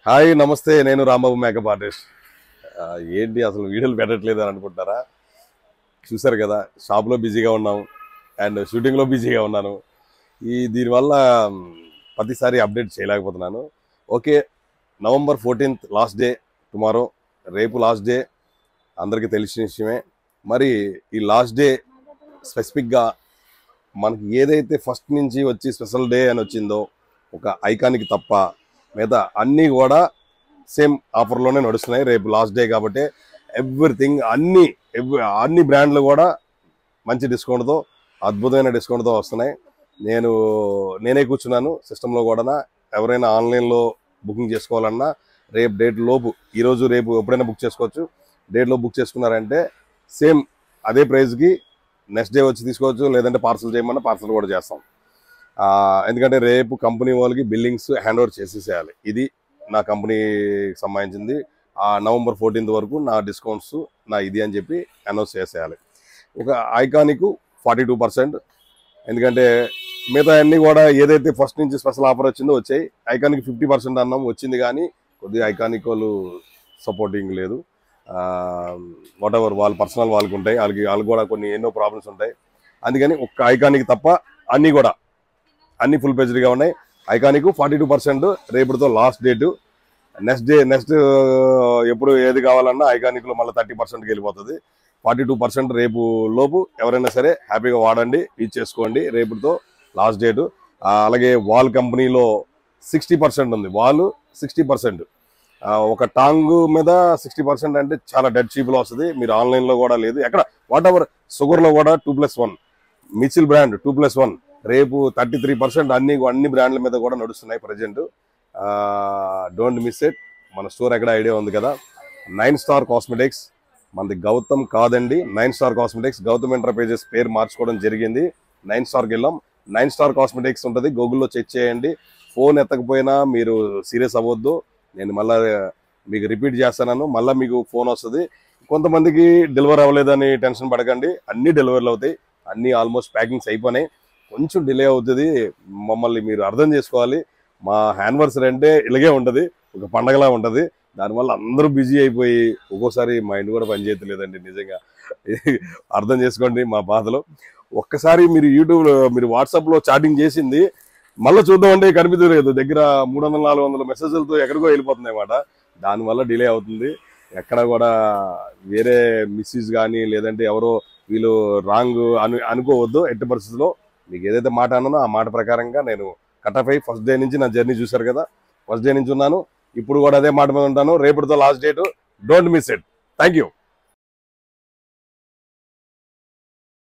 Hi నమస్తే, నేను Rambabu makeup artist. ఏంటి అసలు వీడియోలు పెట్టట్లేదు అని అనుకుంటారా? చూసారు కదా, షాప్లో బిజీగా ఉన్నాం అండ్ షూటింగ్లో బిజీగా ఉన్నాను. దీనివల్ల ప్రతిసారి అప్డేట్ చేయలేకపోతున్నాను. Okay, November 14th last day, tomorrow, రేపు లాస్ట్ డే, అందరికీ తెలిసిన విషయమే. మరి ఈ లాస్ట్ డే స్పెసిఫిక్గా మనకి ఏదైతే ఫస్ట్ నుంచి వచ్చి స్పెషల్ డే అని వచ్చిందో ఒక ఐకానిక్ తప్ప మిగతా అన్నీ కూడా సేమ్ ఆఫర్లోనే నడుస్తున్నాయి. రేపు లాస్ట్ డే కాబట్టి ఎవ్రీథింగ్ అన్ని బ్రాండ్లు కూడా మంచి డిస్కౌంట్తో, అద్భుతమైన డిస్కౌంట్తో వస్తున్నాయి. నేనే కూర్చున్నాను సిస్టంలో కూడా. ఎవరైనా ఆన్లైన్లో బుకింగ్ చేసుకోవాలన్నా రేపు డేట్ లోపు, ఈరోజు రేపు ఎప్పుడైనా బుక్ చేసుకోవచ్చు. డేట్లో బుక్ చేసుకున్నారంటే సేమ్ అదే ప్రైస్కి నెక్స్ట్ డే వచ్చి తీసుకోవచ్చు. లేదంటే పార్సల్ చేయమన్నా పార్సల్ కూడా చేస్తాం. ఎందుకంటే రేపు కంపెనీ వాళ్ళకి బిల్లింగ్స్ హ్యాండ్ ఓవర్ చేసేసేయాలి. ఇది నా కంపెనీకి సంబంధించింది. నవంబర్ 14th వరకు నా డిస్కౌంట్స్ ఇది అని చెప్పి అనౌన్స్ చేసేయాలి. ఒక ఐకానిక్ 42%, ఎందుకంటే మిగతా అన్నీ కూడా ఏదైతే ఫస్ట్ నుంచి స్పెషల్ ఆఫర్ వచ్చిందో వచ్చాయి. ఐకానిక్ 50% అన్నాం వచ్చింది, కానీ కొద్దిగా ఐకానిక్ వాళ్ళు సపోర్టింగ్ లేదు. వాట్ ఎవర్ వాళ్ళ పర్సనల్ వాళ్ళకి ఉంటాయి, వాళ్ళకి కూడా కొన్ని ఎన్నో ప్రాబ్లమ్స్ ఉంటాయి. అందుకని ఒక్క ఐకానిక్ తప్ప అన్ని ఫుల్ పేజ్డ్గా ఉన్నాయి. ఐకానిక్ 42%, రేపుతో లాస్ట్ డేటు. నెక్స్ట్ ఎప్పుడు ఏది కావాలన్నా ఐకానిక్లో మళ్ళీ 30%కి వెళ్ళిపోతుంది. 42% రేపు లోపు ఎవరైనా సరే హ్యాపీగా వాడండి, యూజ్ చేసుకోండి. రేపుతో లాస్ట్ డేటు. అలాగే వాల్ కంపెనీలో 60% ఉంది. వాల్ 60%, ఒక టాంగ్ మీద 60% అంటే చాలా డెడ్ చీప్లో వస్తుంది. మీరు ఆన్లైన్లో కూడా లేదు ఎక్కడ. వాట్ ఎవర్ షుగర్లో కూడా 2+1, మిచిల్ బ్రాండ్ 2+1 రేపు 33%. అన్ని బ్రాండ్ల మీద కూడా నడుస్తున్నాయి ప్రజెంట్. Don't miss it. మన స్టోర్ ఎక్కడ ఐడియా ఉంది కదా, 9 Star కాస్మెటిక్స్. మనది గౌతమ్ కాదండి, 9 Star కాస్మెటిక్స్. గౌతమ్ ఎంటర్ప్రైజెస్ పేరు మార్చుకోవడం జరిగింది. 9 Starకి వెళ్ళాం. 9 Star కాస్మెటిక్స్ ఉంటుంది, గూగుల్లో చెక్ చేయండి. ఫోన్ ఎత్తకపోయినా మీరు సీరియస్ అవ్వద్దు, నేను మళ్ళీ మీకు రిపీట్ చేస్తాను. మళ్ళీ మీకు ఫోన్ వస్తుంది. కొంతమందికి డెలివరీ అవ్వలేదని టెన్షన్ పడకండి, అన్ని డెలివరీలు అవుతాయి. అన్నీ ఆల్మోస్ట్ ప్యాకింగ్స్ అయిపోయినాయి. కొంచెం డిలే అవుతుంది, మమ్మల్ని మీరు అర్థం చేసుకోవాలి. మా యానివర్సరీ అంటే ఇలాగే ఉంటుంది, ఒక పండగలా ఉంటుంది. దానివల్ల అందరూ బిజీ అయిపోయి ఒక్కోసారి మైండ్ కూడా పనిచేయట్లేదండి. నిజంగా అర్థం చేసుకోండి మా బాధలు. ఒక్కసారి మీరు యూట్యూబ్లో, మీరు వాట్సాప్లో చాటింగ్ చేసింది మళ్ళీ చూద్దామంటే కనిపించలేదు. దగ్గర 300-400 మెసేజ్లతో ఎక్కడికో వెళ్ళిపోతుంది అన్నమాట. దానివల్ల డిలే అవుతుంది. ఎక్కడ కూడా వేరే మిస్యూజ్ కానీ లేదంటే ఎవరో వీళ్ళు రాంగ్ అనుకోవద్దు. ఎట్టి పరిస్థితుల్లో మీకు ఏదైతే మాట అన్నానో ఆ మాట ప్రకారంగా నేను కట్-ఆఫ్ అయ్యి ఫస్ట్ డే నుంచి నా జర్నీ చూశారు కదా, ఫస్ట్ డే నుంచి ఉన్నాను. ఇప్పుడు కూడా అదే మాట మీద ఉంటాను. రేపటితో last date. Don't miss it. Thank you.